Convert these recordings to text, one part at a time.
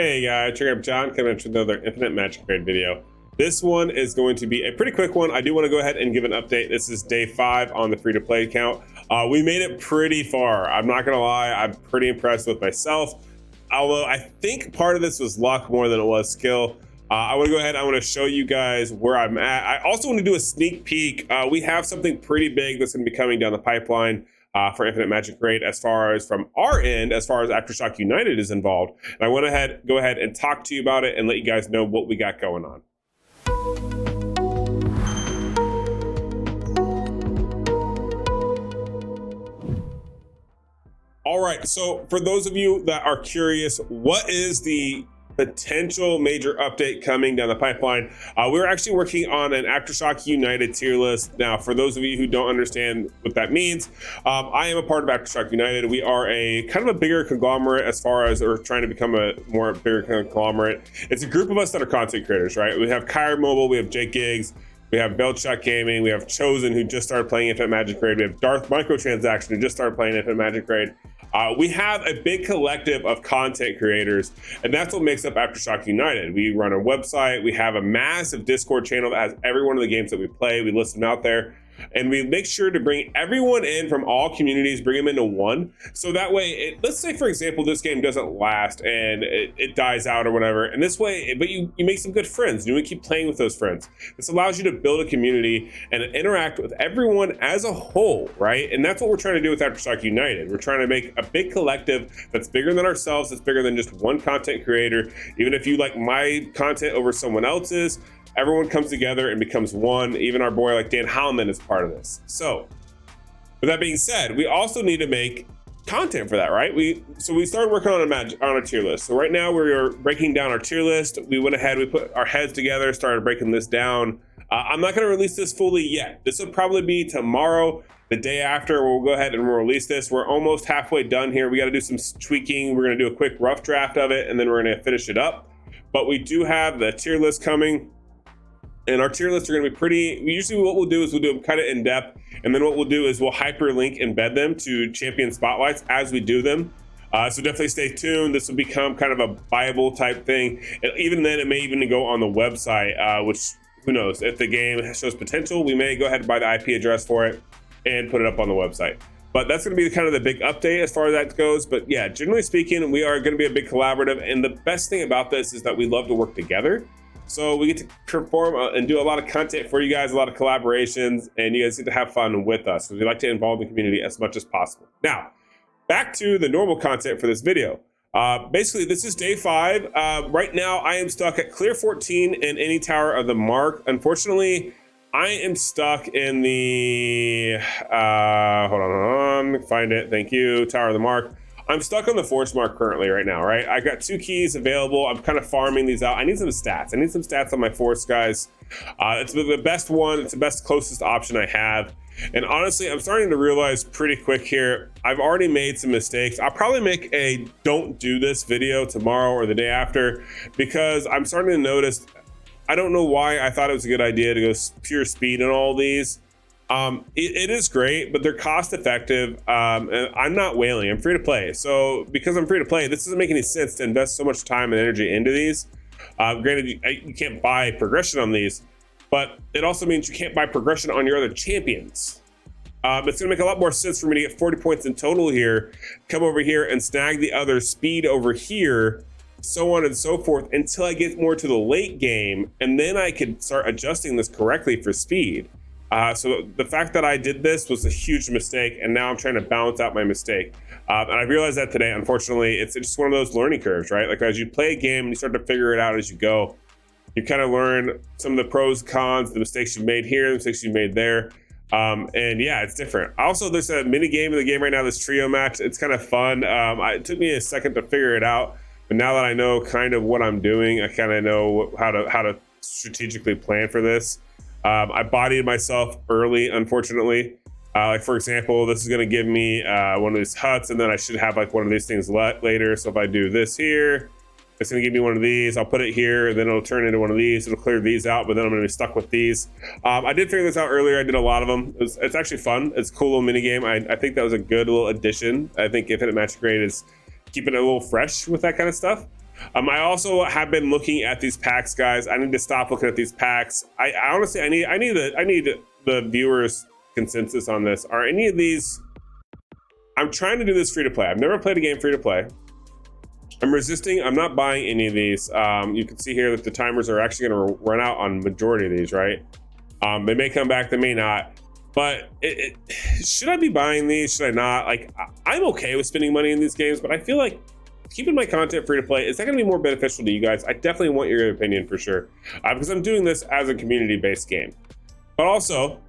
Hey guys, check out John coming at you with another Infinite Magicraid video. This one is going to be a pretty quick one. I do want to go ahead and give an update. This is day 5 on the free-to-play account. We made it pretty far. I'm not gonna lie, I'm pretty impressed with myself. Although I think part of this was luck more than it was skill. I want to go ahead, I want to show you guys where I'm at. I also want to do a sneak peek. We have something pretty big that's going to be coming down the pipeline for Infinite Magicraid as far as from our end, as far as Aftershock United is involved. And I want to go ahead and talk to you about it and let you guys know what we got going on. All right, so for those of you that are curious, what is the potential major update coming down the pipeline? We're actually working on an Aftershock United tier list. Now, for those of you who don't understand what that means, I am a part of Aftershock United. We are a kind of a bigger conglomerate as far as we're trying to become a more bigger conglomerate. It's a group of us that are content creators, right? We have Kyra Mobile, we have Jake Giggs, we have Belchuk Gaming, we have Chosen, who just started playing Infinite Magicraid, we have Darth Microtransaction, who just started playing Infinite Magicraid. We have a big collective of content creators, and that's what makes up Aftershock United. We run a website, we have a massive Discord channel that has every one of the games that we play, we list them out there, and we make sure to bring everyone in from all communities, bring them into one. So that way, let's say, for example, this game doesn't last and it dies out or whatever. And this way, but you make some good friends. You keep playing with those friends. This allows you to build a community and interact with everyone as a whole, right? And that's what we're trying to do with Aftershock United. We're trying to make a big collective that's bigger than ourselves, that's bigger than just one content creator. Even if you like my content over someone else's, everyone comes together and becomes one. Even our boy like Dan Howman is part of this. So with that being said, we also need to make content for that, right? So we started working on a tier list. So right now we're breaking down our tier list. We went ahead, we put our heads together, started breaking this down. I'm not going to release this fully yet. This will probably be tomorrow, the day after. We'll go ahead and we'll release this. We're almost halfway done here. We got to do some tweaking. We're going to do a quick rough draft of it, and then we're going to finish it up. But we do have the tier list coming. And our tier lists are going to be pretty, usually what we'll do is we'll do them kind of in depth. And then what we'll do is we'll hyperlink, embed them to champion spotlights as we do them. So definitely stay tuned. This will become kind of a Bible type thing. And even then, it may even go on the website, which who knows, if the game shows potential, we may go ahead and buy the IP address for it and put it up on the website. But that's going to be kind of the big update as far as that goes. But yeah, generally speaking, we are going to be a big collaborative. And the best thing about this is that we love to work together. So we get to perform and do a lot of content for you guys, a lot of collaborations, and you guys get to have fun with us because we like to involve the community as much as possible. Now, back to the normal content for this video. Basically, this is day 5. Right now, I am stuck at clear 14 in any tower of the mark. Unfortunately, I am stuck in the, hold on, find it, thank you, tower of the mark. I'm stuck on the force mark currently right now, right? I got 2 keys available. I'm kind of farming these out. I need some stats. I need some stats on my force, guys. It's the best one. It's the best closest option I have. And honestly, I'm starting to realize pretty quick here, I've already made some mistakes. I'll probably make a don't do this video tomorrow or the day after because I'm starting to notice, I don't know why I thought it was a good idea to go pure speed in all these. It is great, but they're cost effective. And I'm not whaling, I'm free to play. So because I'm free to play, this doesn't make any sense to invest so much time and energy into these. Granted, you can't buy progression on these, but it also means you can't buy progression on your other champions. It's gonna make a lot more sense for me to get 40 points in total here, come over here and snag the other speed over here, so on and so forth until I get more to the late game. And then I could start adjusting this correctly for speed. So the fact that I did this was a huge mistake, and now I'm trying to balance out my mistake. And I realized that today, unfortunately, it's just one of those learning curves, right? Like as you play a game and you start to figure it out as you go, you kind of learn some of the pros, cons, the mistakes you've made here, the mistakes you've made there. And yeah, it's different. Also, there's a mini game in the game right now, this trio match. It's kind of fun. It took me a second to figure it out, but now that I know kind of what I'm doing, I kind of know how to strategically plan for this. I bodied myself early, unfortunately. Like for example, this is going to give me one of these huts, and then I should have like one of these things later. So if I do this here, it's going to give me one of these. I'll put it here, and then it'll turn into one of these. It'll clear these out, but then I'm going to be stuck with these. I did figure this out earlier. I did a lot of them. It's actually fun. It's a cool little mini game. I think that was a good little addition. I think Infinite Magicraid is keeping it a little fresh with that kind of stuff. I also have been looking at these packs, guys. I need to stop looking at these packs. I honestly, I need the viewers' consensus on this. Are any of these? I'm trying to do this free to play. I've never played a game free to play. I'm resisting. I'm not buying any of these. You can see here that the timers are actually going to run out on majority of these, right? They may come back, they may not. But should I be buying these? Should I not? Like, I'm okay with spending money in these games, but I feel like keeping my content free to play, is that going to be more beneficial to you guys? I definitely want your opinion for sure, because I'm doing this as a community-based game. But also,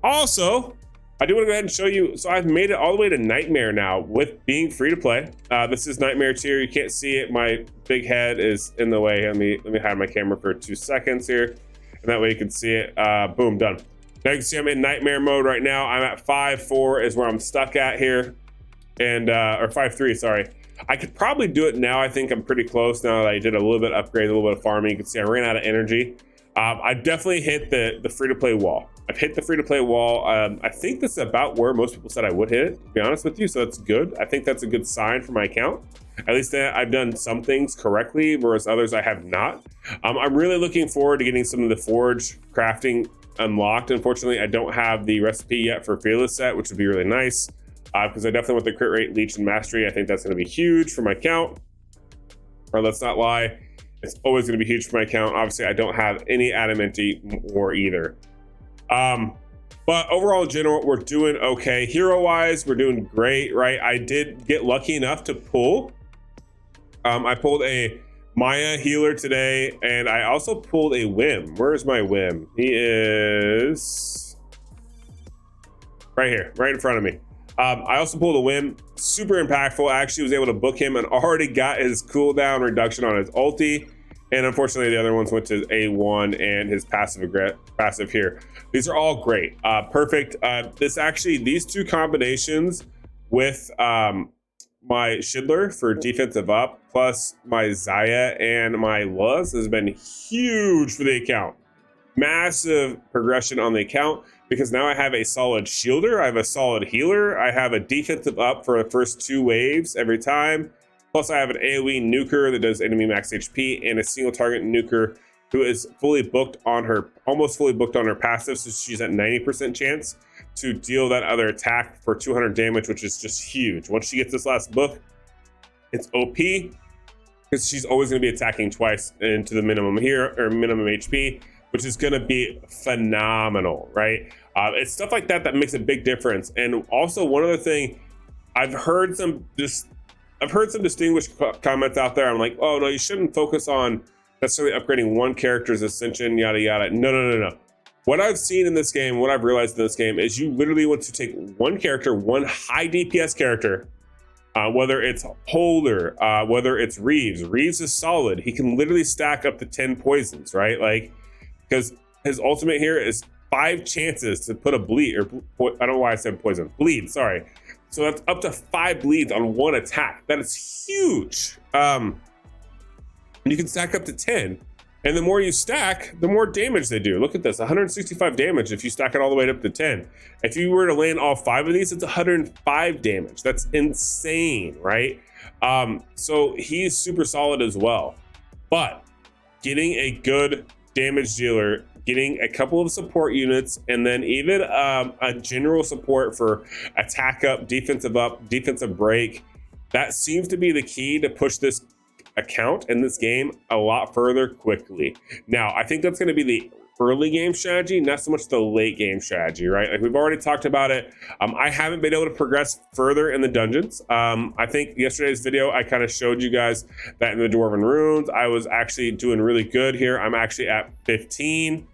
I do want to go ahead and show you. So I've made it all the way to Nightmare now with being free to play. This is Nightmare tier. You can't see it. My big head is in the way. Let me hide my camera for 2 seconds here, and that way you can see it. Boom, done. Now you can see I'm in Nightmare mode right now. I'm at 5.4 is where I'm stuck at here, and or 5.3, sorry. I could probably do it now. I think I'm pretty close now that I did a little bit of upgrade, a little bit of farming. You can see I ran out of energy. I definitely hit the free-to-play wall. I've hit the free-to-play wall. I think this is about where most people said I would hit it, to be honest with you, so that's good. I think that's a good sign for my account. At least I've done some things correctly, whereas others I have not. I'm really looking forward to getting some of the forge crafting unlocked. Unfortunately, I don't have the recipe yet for Fearless set, which would be really nice, because I definitely want the crit rate, leech, and mastery. I think that's going to be huge for my account. Or let's not lie, it's always going to be huge for my account. Obviously, I don't have any adamanty or either. But overall, in general, we're doing okay. Hero-wise, we're doing great, right? I did get lucky enough to pull. I pulled a Maya healer today, and I also pulled a Whim. Where's my Whim? He is right here, right in front of me. I also pulled a Whim, super impactful. I actually was able to book him and already got his cooldown reduction on his ulti. And unfortunately, the other ones went to A1 and his passive here. These are all great, perfect. These two combinations with my Schindler for defensive up, plus my Zaya and my Luz has been huge for the account. Massive progression on the account, because now I have a solid shielder, I have a solid healer, I have a defensive up for the first 2 waves every time. Plus I have an AoE nuker that does enemy max HP, and a single target nuker who is fully booked on her, almost fully booked on her passive, so she's at 90% chance to deal that other attack for 200 damage, which is just huge. Once she gets this last book, it's OP, because she's always going to be attacking twice into the minimum here, or minimum HP, which is going to be phenomenal, right? It's stuff like that that makes a big difference. And also, one other thing, I've heard some distinguished comments out there. I'm like, oh no, you shouldn't focus on necessarily upgrading one character's ascension, yada yada. No. What I've seen in this game, what I've realized in this game, is you literally want to take one character, one high DPS character, whether it's Holder, whether it's Reeves. Reeves is solid. He can literally stack up to 10 poisons, right? Like, because his ultimate here is 5 chances to put a bleed, or I don't know why I said poison, bleed, sorry. So that's up to 5 bleeds on one attack. That is huge. And you can stack up to 10. And the more you stack, the more damage they do. Look at this, 165 damage if you stack it all the way up to 10. If you were to land all 5 of these, it's 105 damage. That's insane, right? So he's super solid as well. But getting a good damage dealer, getting a couple of support units, and then even a general support for attack up, defensive break, that seems to be the key to push this account in this game a lot further quickly. Now, I think that's going to be the early game strategy, not so much the late game strategy, right? Like we've already talked about it. I haven't been able to progress further in the dungeons. I think yesterday's video, I kind of showed you guys that in the Dwarven Runes, I was actually doing really good here. I'm actually at 15.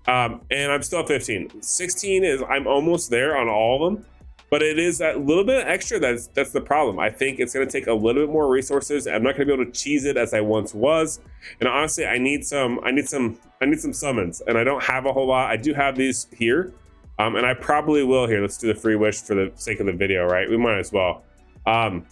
And I'm still at 15. 16 is, I'm almost there on all of them, but it is that little bit extra that's the problem. I think it's going to take a little bit more resources. I'm not going to be able to cheese it as I once was. And honestly, I need some summons, and I don't have a whole lot. I do have these here, and I probably will here. Let's do the free wish for the sake of the video, right? We might as well. But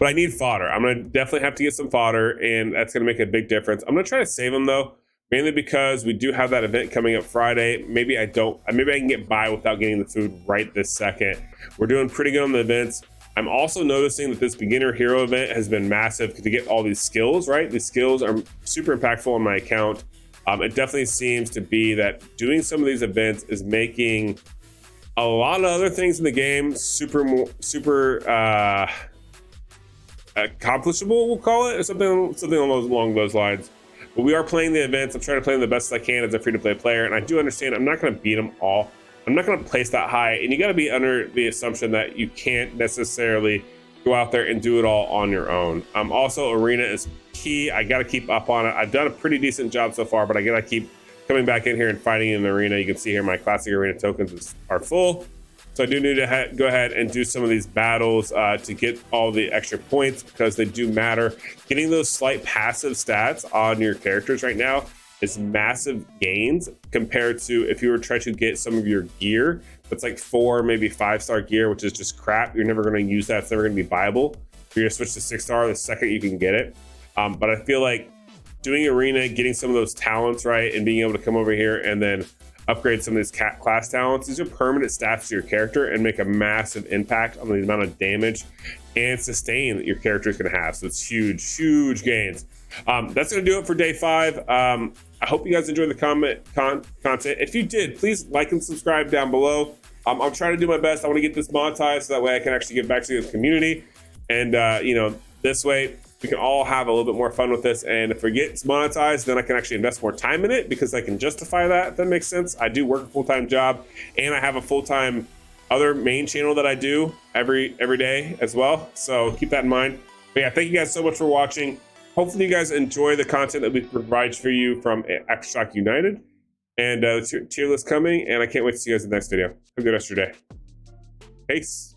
I need fodder. I'm going to definitely have to get some fodder, and that's going to make a big difference. I'm going to try to save them though, mainly because we do have that event coming up Friday. Maybe I can get by without getting the food right this second. We're doing pretty good on the events. I'm also noticing that this beginner hero event has been massive to get all these skills, right? These skills are super impactful on my account. It definitely seems to be that doing some of these events is making a lot of other things in the game super accomplishable, we'll call it, or something along those lines. But we are playing the events. I'm trying to play them the best I can as a free-to-play player, and I do understand I'm not going to beat them all. I'm not going to place that high, and you got to be under the assumption that you can't necessarily go out there and do it all on your own. Also, arena is key. I got to keep up on it. I've done a pretty decent job so far, but I got to keep coming back in here and fighting in the arena. You can see here my classic arena tokens are full, so I do need to go ahead and do some of these battles to get all the extra points, because they do matter. Getting those slight passive stats on your characters right now is massive gains compared to if you were trying to get some of your gear that's like 4, maybe 5-star gear, which is just crap. You're never going to use that. It's never going to be viable. You're going to switch to 6-star the second you can get it. But I feel like doing arena, getting some of those talents right, and being able to come over here and then upgrade some of these class talents, these are permanent stats to your character and make a massive impact on the amount of damage and sustain that your character is going to have. So it's huge gains. That's going to do it for day 5. I hope you guys enjoyed the content. If you did, please like and subscribe down below. I'm trying to do my best. I want to get this monetized so that way I can actually give back to the community. And, this way we can all have a little bit more fun with this. And if it gets monetized, then I can actually invest more time in it because I can justify that, if that makes sense. I do work a full-time job, and I have a full-time other main channel that I do every day as well. So keep that in mind. But yeah, thank you guys so much for watching. Hopefully you guys enjoy the content that we provide for you from Aftershock United, and the tier list coming, and I can't wait to see you guys in the next video. Have a good rest of your day. Peace.